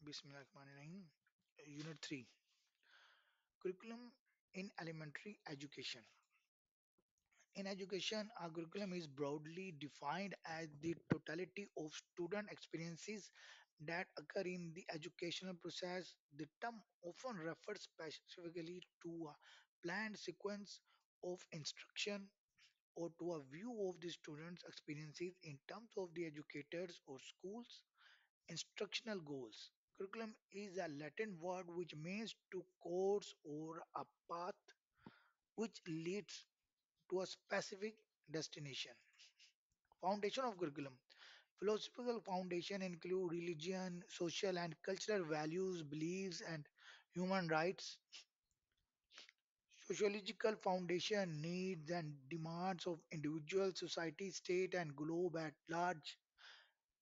Bismillahirrahmanirrahim. Unit 3, Curriculum in Elementary Education. In education, our curriculum is broadly defined as the totality of student experiences that occur in the educational process. The term often refers specifically to a planned sequence of instruction or to a view of the students' experiences in terms of the educators or schools' instructional goals. Curriculum is a Latin word which means to course or a path which leads to a specific destination. Foundation of curriculum. Philosophical foundation include religion, social and cultural values, beliefs, and human rights. Sociological foundation needs and demands of individual, society, state, and globe at large.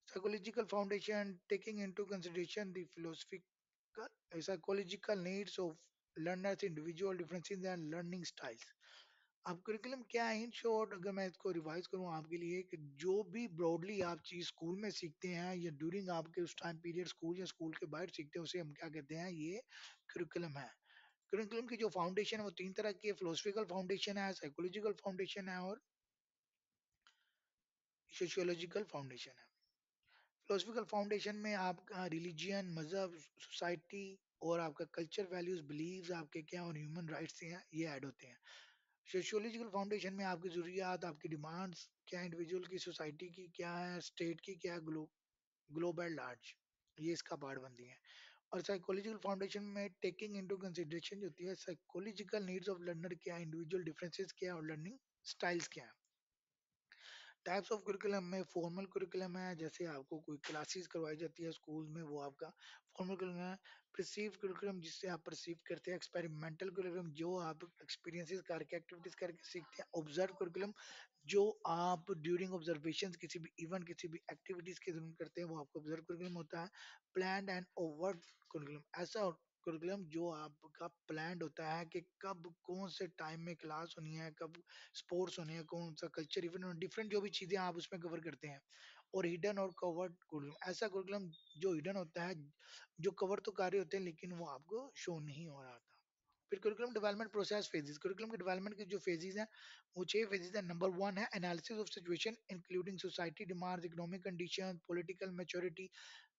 Psychological foundation taking into consideration the philosophical psychological needs of learners, individual differences and learning styles. अब curriculum क्या है in short अगर मैं इसको revise करूं आपके लिए कि जो भी ब्रॉडली आप चीज स्कूल में सीखते हैं या ड्यूरिंग आपके उस टाइम पीरियड स्कूल या स्कूल के बाहर सीखते हैं उसे हम क्या कहते हैं, ये करिकुलम है। करिकुलम की जो फाउंडेशन है वो तीन तरह की है, फिलोसफिकल फाउंडेशन है, साइकोलॉजिकल फाउंडेशन है और सोशियोलॉजिकल फाउंडेशन है। फिलोसफिकल फाउंडेशन में आपका रिलीजियन, मजहब, सोसाइटी और आपका कल्चर, वैल्यूज, बिलीव्स आपके क्या और ह्यूमन राइट्स हैं ये ऐड होते हैं। सोशियोलॉजिकल फाउंडेशन में आपकी ज़रूरियात, आपकी डिमांड्स क्या है, इंडिविजुअल की, सोसाइटी की क्या है, स्टेट की क्या है, ग्लोब एट लार्ज, ये इसका पार्ट बनती है। और साइकोलॉजिकल फाउंडेशन में टेकिंग इनटू कंसिडरेशन जो होती है साइकोलॉजिकल नीड्स ऑफ लर्नर क्या है, इंडिविजुअल डिफरेंसेस क्या है और लर्निंग स्टाइल्स क्या है। टाइप्स ऑफ करिकुलम में फॉर्मल करिकुलम है, जैसे आपको कोई क्लासेस करवाई जाती है स्कूल में, वो आपका फॉर्मल करिकुलम है। परसीव करिकुलम जिससे आप परसीव करते हैं। एक्सपेरिमेंटल करिकुलम जो आप एक्सपीरियंसेस करके एक्टिविटीज करके सीखते हैं। ऑब्जर्व करिकुलम जो आप ड्यूरिंग ऑब्जर्वेशन किसी भी इवेंट किसी भी एक्टिविटीज के दौरान करते हैं वो आपका ऑब्जर्व करिकुलम होता है। प्लान एंड ओवर्ट करिकुलम ऐसा करिकुलम जो आपका प्लान होता है कि कब कौन से टाइम में क्लास होनी है, कब स्पोर्ट्स होने हैं, कौन सा कल्चर इवेंट, डिफरेंट जो भी चीजें आप उसमें कवर करते हैं। और हिडन और कवर्ड कुरिकुलम ऐसा कुरिकुलम जो हिडन होता है, जो कवर तो कार्य होते हैं लेकिन वो आपको शो नहीं हो रहा था। फिर curriculum development process phases. Curriculum के डेवलपमेंट के जो फेजेस हैं वो 6 फेजेस हैं। नंबर 1 है analysis of situation including society demands, economic condition, political maturity,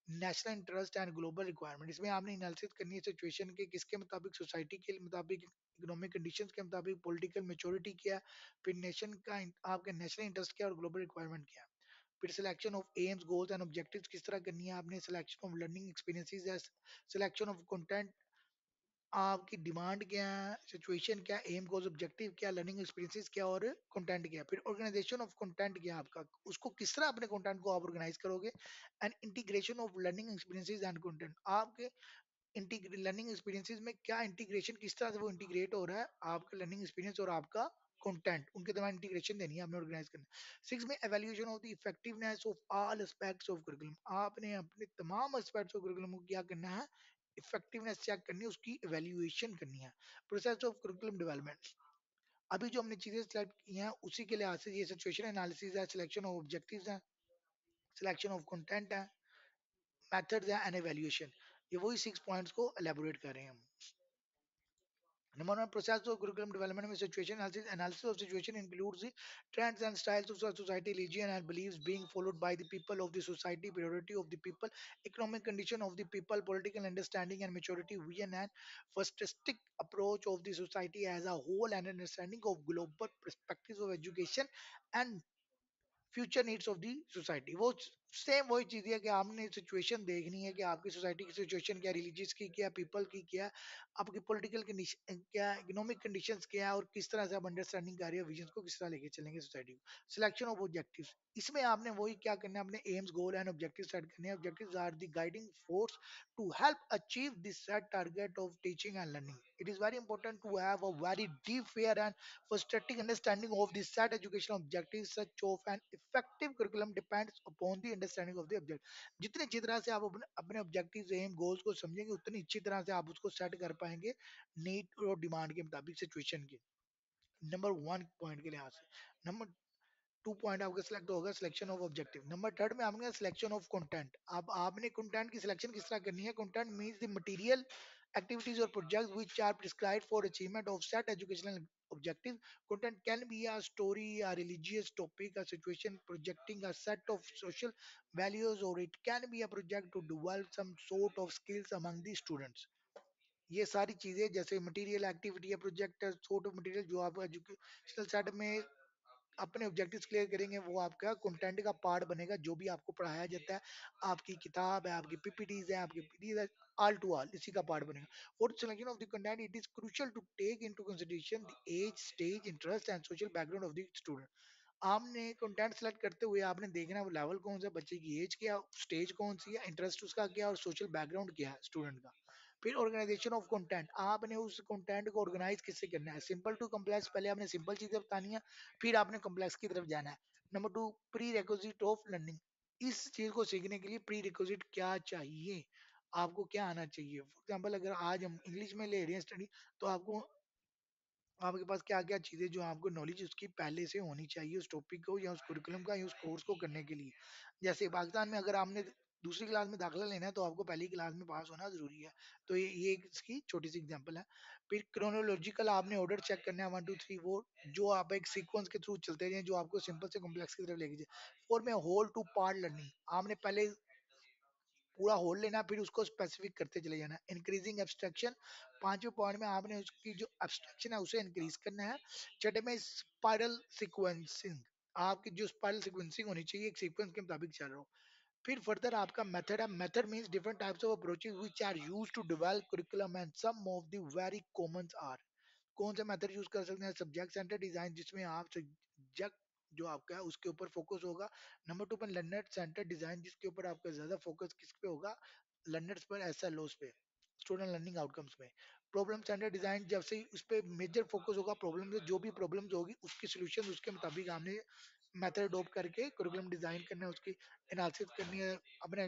national interest and global requirement. इसमें आपने एनालिसिस करनी है सिचुएशन के, किसके मुताबिक, सोसाइटी के मुताबिक, इकोनॉमिक कंडीशंस के मुताबिक, पॉलिटिकल मैच्योरिटी क्या है, फिर नेशन का आपके नेशनल इंटरेस्ट क्या है और ग्लोबल रिक्वायरमेंट क्या है। फिर selection of AIIMS, goals and objectives किस तरह करनी है आपने। Selection of learning experiences, selection of content, आपकी डिमांड क्या है, सिचुएशन क्या, एम गोल्स ऑब्जेक्टिव क्या, लर्निंग एक्सपीरियंसेस क्या और कंटेंट क्या। फिर ऑर्गेनाइजेशन ऑफ कंटेंट क्या आपका, उसको किस तरह अपने कंटेंट को आप ऑर्गेनाइज करोगे। And integration of learning experiences and content, आपके लर्निंग एक्सपीरियंसेस में क्या इंटीग्रेशन, किस तरह से वो इंटीग्रेट हो रहा है आपका लर्निंग एक्सपीरियंस और आपका कंटेंट, उनके दरमियान इंटीग्रेशन देनी है आपने, ऑर्गेनाइज करना है। 6 में evaluation of the effectiveness of all aspects of curriculum, आपने अपने तमाम एस्पेक्ट्स ऑफ करिकुलम को क्या करना है, इफेक्टिवनेस चेक करनी है, उसकी इवेल्युएशन करनी है। प्रोसेस ऑफ करिकुलम डेवलपमेंट, अभी जो हमने चीजें सेलेक्ट की हैं उसी के लिहाज से ये सिचुएशन एनालिसिस है, सिलेक्शन ऑफ ऑब्जेक्टिव्स है, सिलेक्शन ऑफ कंटेंट है, मेथड्स है एंड इवेल्युएशन। ये वही 6 पॉइंट्स को एलेबोरेट कर रहे हैं हम। Number one, process of curriculum development with situation analysis. Analysis of situation includes the trends and styles of society, religion, and beliefs being followed by the people of the society, priority of the people, economic condition of the people, political understanding and maturity, vision and futuristic approach of the society as a whole, and understanding of global perspectives of education and future needs of the society. वो same वही चीज है कि आपने situation देखनी है कि आपकी सोसाइटी की सिचुएशन क्या, रिलीजियस की क्या, पीपल की क्या, आपकी पॉलिटिकल कंडीशन क्या, इकोनॉमिक कंडीशंस क्या है और किस तरह से आप अंडरस्टैंडिंग कर रहे हो, विजन को किस तरह लेके चलेंगे सोसाइटी को। सिलेक्शन ऑफ ऑब्जेक्टिव्स, इसमें आपने वही क्या करना है, अपने aims, goal and objective set करने हैं। Objectives are the guiding force to help achieve this set target of teaching and learning. It is very important to have a very deep, fair, and frustrating understanding of the set educational objectives. Such of an effective curriculum depends upon the understanding of the object. जितनी अच्छी तरह से आप अपने अपने objectives, M, goals को समझेंगे उतनी अच्छी तरह से आप उसको सेट कर पाएंगे नीड और डिमांड के मुताबिक सिचुएशन के। नंबर 1 पॉइंट के लिहाज से। नंबर टू पॉइंट आपका सिलेक्ट होगा selection of objective. Number third में आपने सिलेक्शन ऑफ कंटेंट। अब आपने कंटेंट की सिलेक्शन किस तरह करनी है? Content means the material activities or projects which are prescribed for achievement of set educational objective. Content can be a story, a religious topic, a situation projecting a set of social values, or it can be a project to develop some sort of skills among the students. ये सारी चीजें जैसे material activity या project sort of material जो आप educational set में अपने objectives clear करेंगे वो आपका कंटेंट का पार्ट बनेगा। जो भी आपको पढ़ाया जाता है, आपकी किताब है, आपकी पीपीटीज है, आपकी पीडीएफ है, ऑल टू ऑल इसी का पार्ट बनेगा। For selection of the content it is crucial to take into consideration the age, stage, interest and social background of the student. आपने कंटेंट सेलेक्ट करते हुए आपने देखना है वो लेवल कौन सा, बच्चे की एज क्या, स्टेज कौन सी है, इंटरेस्ट उसका क्या और सोशल बैकग्राउंड क्या है स्टूडेंट का। फिर ऑर्गेनाइजेशन ऑफ कंटेंट, आपने उस कंटेंट को ऑर्गेनाइज किससे करना है? सिंपल टू कम्प्लेक्स, पहले आपने सिंपल चीजें बतानी है, फिर आपने कम्प्लेक्स की तरफ जाना है। Number two, pre requisite of learning. इस चीज को सीखने के लिए प्री रिक्विजिट क्या चाहिए, आपको क्या आना चाहिए? फॉर एग्जाम्पल अगर आज हम इंग्लिश में ले रहे हैं स्टडी, तो आपको आपके पास क्या क्या चीजें जो आपको नॉलेज उसकी पहले से होनी चाहिए उस टॉपिक को या उस कुरिकुलम का या उस कोर्स को करने के लिए। जैसे पाकिस्तान में अगर आपने दूसरी क्लास में दाखिला लेना है तो आपको पहली क्लास में पास होना जरूरी है। तो ये एक इसकी छोटी सी एग्जांपल है। फिर क्रोनोलॉजिकल आपने ऑर्डर चेक करना है 1 2 3 4, जो आप एक सीक्वेंस के थ्रू चलते रहे जो आपको सिंपल से कॉम्प्लेक्स की तरफ लेके जाए। फोर में होल टू पार्ट लर्निंग, आपने पहले पूरा होल लेना फिर उसको स्पेसिफिक करते चले जाना। इंक्रीजिंग एब्स्ट्रैक्शन, पांचवें पॉइंट में आपने उसकी जो एब्स्ट्रैक्शन है उसे इंक्रीज करना है। छठे में स्पाइरल सीक्वेंसिंग, आपकी जो स्पाइरल सीक्वेंसिंग होनी चाहिए एक सीक्वेंस के मुताबिक चल रहा हो। फिर फर्दर आपका मेथड है। Method means different types of approaches which are used to develop curriculum and some of the very common are. कौन सा मेथड यूज कर सकते हैं? सब्जेक्ट सेंटर डिजाइन, जिसमें आप सब्जेक्ट जो आपका है उसके ऊपर फोकस होगा। नंबर टू पर लर्नर सेंटर डिजाइन, जिसके ऊपर आपका ज्यादा फोकस किस पे होगा? लर्नर्स पर, एसएलओस पे, स्टूडेंट लर्निंग आउटकम्स में। प्रॉब्लम सेंटर डिजाइन, जब से उस पर मेजर फोकस होगा प्रॉब्लम से, जो भी प्रॉब्लम्स होगी उसकी सोल्यूशन उसके मुताबिक हमने मेथड अडॉप्ट करके करिकुलम डिजाइन करना है, उसकी एनालिसिस करनी है, अपने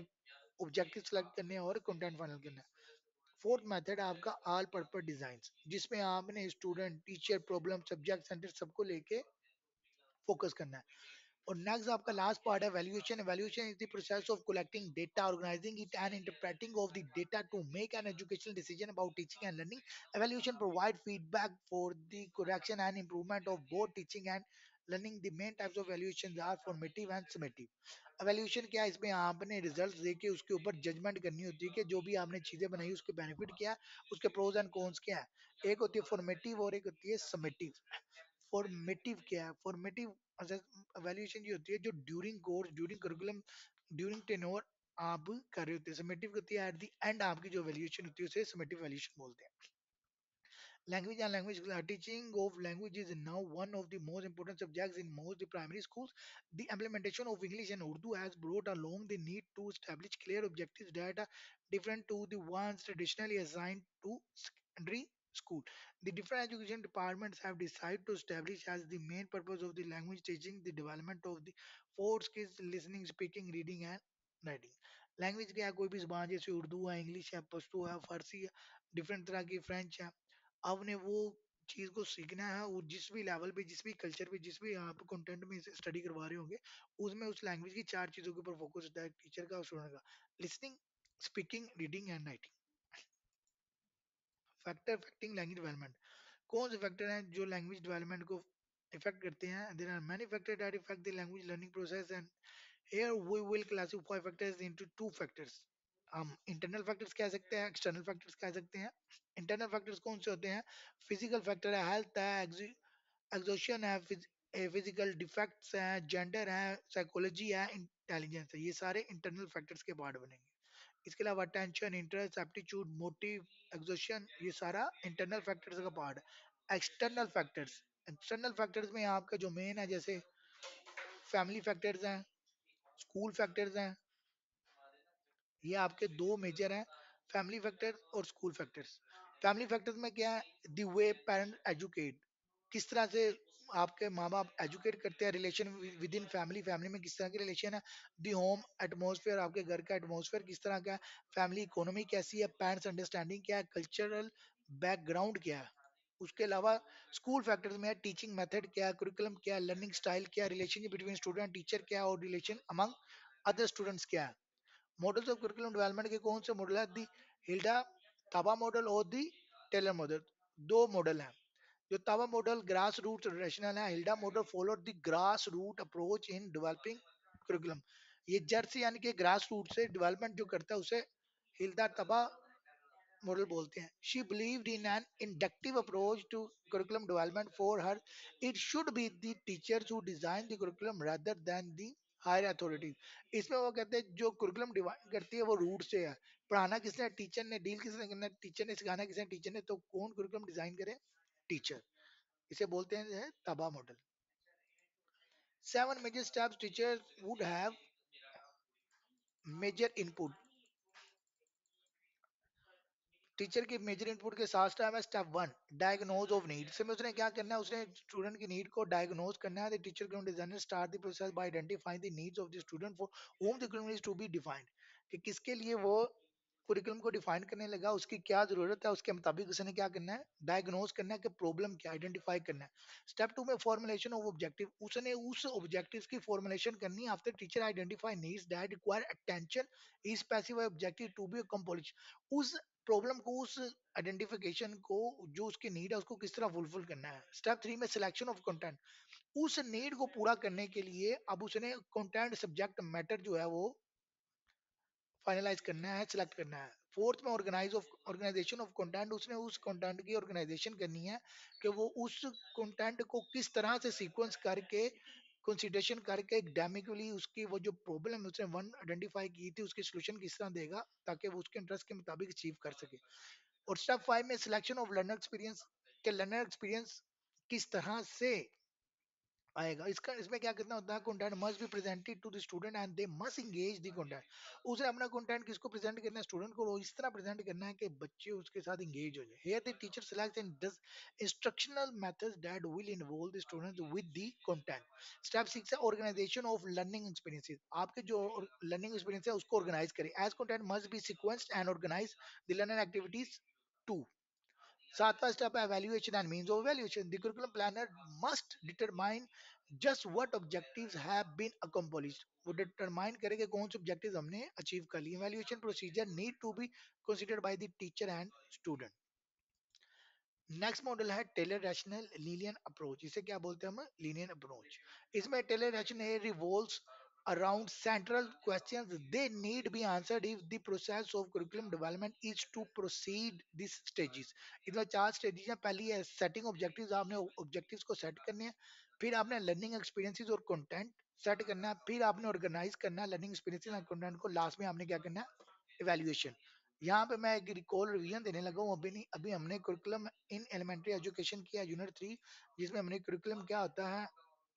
ऑब्जेक्टिव सेलेक्ट करने हैं और कंटेंट फाइनल करना है। फोर्थ मेथड है आपका ऑल पर्पस डिजाइन, जिसमें आपने student, teacher, problem, subject centre सबको लेके फोकस करना है। और नेक्स्ट आपका लास्ट पार्ट है evaluation. Evaluation is the process of collecting data, organising it and interpreting of the data to make an educational decision about teaching and learning. Evaluation provide feedback for the correction and improvement of both teaching and learning. The main types of evaluations are formative and summative. Evaluation क्या है? इसमें आपने result देके उसके ऊपर judgement करनी होती है कि जो भी आपने चीजें बनाई उसके बेनिफिट क्या है, उसके प्रोज एंड कॉन्स क्या है। एक होती है फॉर्मेटिव और एक होती है समेटिव। फॉर्मेटिव क्या है? फॉर्मेटिव वैल्यूएशन ये होती है जो during course, during curriculum, during tenure आप कर रहे होते हैं। समेटिव होती है एट द एंड आपकी जो वैल्यूएशन होती है उसे समेटिव वैल्यूएशन बोलते हैं। Language and language teaching of language is now one of the most important subjects in most primary schools. The implementation of English and Urdu has brought along the need to establish clear objectives that are different to the ones traditionally assigned to secondary school. The different education departments have decided to establish as the main purpose of the language teaching the development of the four skills: listening, speaking, reading and writing. Language क्या है? कोई भी जबान, जैसे उर्दू है, English है, पश्तो है, फारसी है, डिफरेंट तरह की फ्रेंच है। आपने वो चीज को सीखना है, वो जिस भी लेवल पे, जिस भी कल्चर पे, जिस भी आप कंटेंट में स्टडी करवा रहे होंगे, उसमें उस लैंग्वेज की चार चीजों के ऊपर फोकस होता है टीचर का और स्टूडेंट का: listening, speaking, reading and writing. Factor affecting language development, कौन से फैक्टर हैं जो लैंग्वेज डेवलपमेंट को इफेक्ट करते हैं? There are many factor that affect the language learning process and here we will classify factors into two factors. हम internal factors कह सकते हैं, एक्सटर्नल फैक्टर्स कह सकते हैं। इंटरनल फैक्टर्स कौन से होते हैं? फिजिकल फैक्टर है, हेल्थ है, एग्जॉशन है, फिजिकल डिफेक्ट्स हैं, जेंडर है, साइकोलॉजी है, इंटेलिजेंस है, ये सारे इंटरनल फैक्टर्स के पार्ट बनेंगे। इसके अलावा tension, interest, aptitude, motive, exhaustion, ये सारा इंटरनल फैक्टर्स का पार्ट है। एक्सटर्नल फैक्टर्स में आपका जो मेन है, जैसे फैमिली फैक्टर्स हैं, स्कूल फैक्टर्स हैं, ये आपके दो मेजर हैं, फैमिली फैक्टर्स और स्कूल फैक्टर्स। फैमिली फैक्टर्स में क्या है? द वे पेरेंट एजुकेट, किस तरह से आपके माँ बाप एजुकेट करते हैं, relation with in family, family में किस तरह की रिलेशन है। दी होम एटमोसफेयर, आपके घर का एटमोसफेयर किस तरह का है। फैमिली इकोनॉमी कैसी है, पेरेंट्स अंडरस्टैंडिंग क्या है, कल्चरल बैकग्राउंड क्या है। उसके अलावा स्कूल फैक्टर्स में है टीचिंग मेथड क्या है, कुरिकुलम क्या है, लर्निंग स्टाइल क्या है, रिलेशनशिप बिटवीन स्टूडेंट टीचर क्या है और रिलेशन अमंग अदर स्टूडेंट्स क्या है। मॉडल्स ऑफ कुरिकुलम डेवलपमेंट के कौन से मॉडल है, दी हिल्डा ताबा मॉडल और दी टेलर मॉडल। दो मॉडल हैं। जो Taba model grass root rational है, Hilda model follow the grass root approach in developing curriculum. ये जड़ से यानी कि ग्रास रूट से डेवलपमेंट जो करता है उसे हिल्डा तबा मॉडल बोलते हैं। She believed in an inductive approach to curriculum development for her it should be the teachers who design the curriculum rather than the higher authority. इसमें वो कहते हैं जो कुरिकुलम डिवाइड करती है वो रूट से है। पढ़ाना किसने, टीचर ने। डील किसने करना, टीचर ने। सिखाना किसने, टीचर ने। तो कौन कुरिकुलम डिजाइन करे, टीचर। इसे बोलते हैं तबा model. 7 major steps teachers would have major input। Teacher के मेजर इनपुट के साथ स्टेप है स्टेप 1 डायग्नोज ऑफ नीड। इसमें उसने क्या करना है, उसने स्टूडेंट की नीड को डायग्नोज करना है। The teacher can designer start the process by identifying the needs of the student for whom the curriculum is to be defined। कि किसके लिए वो कुरिकुलम को डिफाइन करने लगा, उसकी क्या जरूरत है, उसके मुताबिक उसने क्या करना है, डायग्नोज करना है कि प्रॉब्लम क्या, आइडेंटिफाई करना है। स्टेप 2 में फॉर्मुलेशन ऑफ ऑब्जेक्टिव, उसने उस ऑब्जेक्टिव्स की फॉर्मुलेशन करनी है। After teacher identify needs that require attention he specify objective to be accomplish. उस प्रॉब्लम को, उस आइडेंटिफिकेशन को, जो उसकी नीड है उसको किस तरह फुलफिल करना है। स्टेप 3 में सिलेक्शन ऑफ कंटेंट, उस नीड को पूरा करने के लिए अब उसने कंटेंट सब्जेक्ट मैटर जो है वो फाइनलाइज करना है, सिलेक्ट करना है। फोर्थ में organize of organization of content, उसने उस कंटेंट की ऑर्गेनाइजेशन करनी है कि वो उस कंटेंट को किस तरह से सीक्वेंस करके कंसिडरेशन करके एकेडमिकली उसकी वो जो प्रॉब्लम उसने वन आइडेंटिफाई की थी उसकी सोल्यूशन किस तरह देगा ताकि वो उसके इंटरेस्ट के मुताबिक अचीव कर सके। और स्टेप 5 में सिलेक्शन ऑफ लर्नर एक्सपीरियंस, के लर्नर एक्सपीरियंस किस तरह से आएगा। इसका इसमें क्या करना होता है, content must be presented to the student and they must engage the content. उसने अपना कंटेंट किसको प्रेजेंट करना है, स्टूडेंट को। वो इस तरह प्रेजेंट करना है कि बच्चे उसके साथ एंगेज हो जाए। Here the teacher selects and does instructional methods that will involve the student with the content. Step 6 है ऑर्गेनाइजेशन ऑफ लर्निंग एक्सपीरियंसेस। आपके जो लर्निंग एक्सपीरियंस है उसको ऑर्गेनाइज करें। As content must be sequenced and organize the learner activities to. सातवां step है evaluation and means of evaluation. The curriculum planner must determine just what objectives have been accomplished. वो determine करे कि कौन से ऑब्जेक्टिव्स हमने achieve कर लिए। evaluation procedure need to be considered by the teacher and student। Next model है Taylor rational linear approach. इसे क्या बोलते हैं हम, लीनियर अप्रोच। इसमें Taylor rational revolves around central questions they need be answered if the process of curriculum development is to proceed these stages। इसमें 4 stages हैं। पहली है सेटिंग ऑब्जेक्टिव्स, आपने ऑब्जेक्टिव्स को सेट करने हैं। फिर आपने लर्निंग एक्सपीरियंसेस और कंटेंट सेट करना है। फिर आपने ऑर्गेनाइज करना है लर्निंग एक्सपीरियंसेस और कंटेंट को। लास्ट में आपने क्या करना है, इवेल्युएशन। यहाँ पे मैं एक रिकॉल रिवीजन देने लगा हूँ। अभी नहीं, अभी हमने कुरिकुलम इन एलिमेंट्री एजुकेशन किया यूनिट 3, जिसमें हमने कुरिकुलम क्या होता है,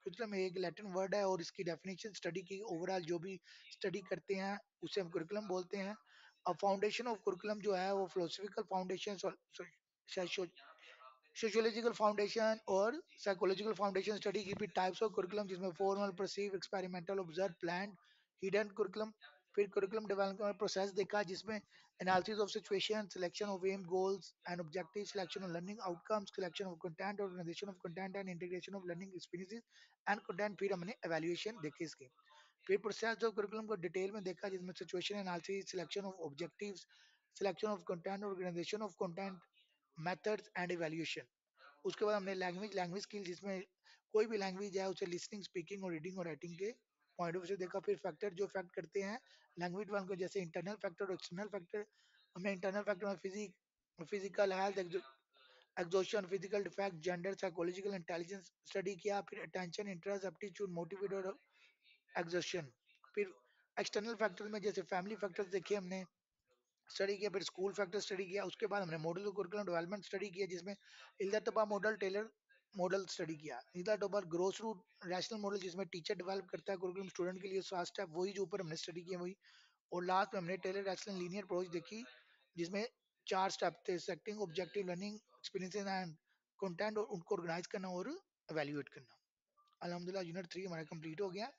कुरिकुलम एक लैटिन वर्ड है और इसकी डेफिनेशन स्टडी की। ओवरऑल जो भी स्टडी करते हैं उसे हम कुरिकुलम बोलते हैं। अब फाउंडेशन ऑफ कुरिकुलम जो है वो फिलोसफिकल फाउंडेशन, सोशियोलॉजिकल फाउंडेशन और साइकोलॉजिकल फाउंडेशन स्टडी की। फिर टाइप्स ऑफ कुरिकुलम जिसमें formal, perceive, experimental, observe, plan, hidden curriculum. फिर कुरिकुलम डेवलपमेंट प्रोसेस देखा जिसमें analysis of situation, selection of aim, goals and objective, selection of learning outcomes, selection of content, organization of content and integration of learning experiences and content. फिर हमने evaluation देखी इसकी। फिर process of curriculum को detail में देखा जिसमें situation analysis, selection of objectives, selection of content, organization of content, methods and evaluation. उसके बाद हमने लैंग्वेज स्किल जिसमें कोई भी लैंग्वेज है उसे लिसनिंग, स्पीकिंग और रीडिंग और राइटिंग के पॉइंट ऑफ व्यू से देखा। फिर फैक्टर जो फैक्ट करते हैं लैंग्वेज वन को, जैसे इंटरनल फैक्टर और एक्सटर्नल फैक्टर। हमने इंटरनल फैक्टर में physical health, exhaustion, physical defect, gender, psychological intelligence study किया। फिर अटेंशन, इंटरेस्ट, एप्टीट्यूड, मोटिवेट और एग्जॉशन। फिर एक्सटर्नल फैक्टर में जैसे फैमिली फैक्टर्स देखे हमने, स्टडी किया। फिर स्कूल फैक्टर स्टडी किया। उसके बाद हमने model of curriculum development study किया जिसमें इल्दातबा मॉडल, टेलर मॉडल स्टडी किया। इल्दातबा ग्रोस रूट रैशनल मॉडल जिसमें टीचर डेवलप करता है कुरिकुलम स्टूडेंट के लिए, फास्ट स्टेप वही जो ऊपर हमने स्टडी किया वही। और लास्ट में हमने टेलर रैशनल लीनियर अप्रोच देखी जिसमें 4 स्टेप थे, setting objective, learning experiences and content, और उनको ऑर्गेनाइज करना और एवेल्युएट करना। अल्हम्दुलिल्लाह यूनिट 3 हमारा कंप्लीट हो गया।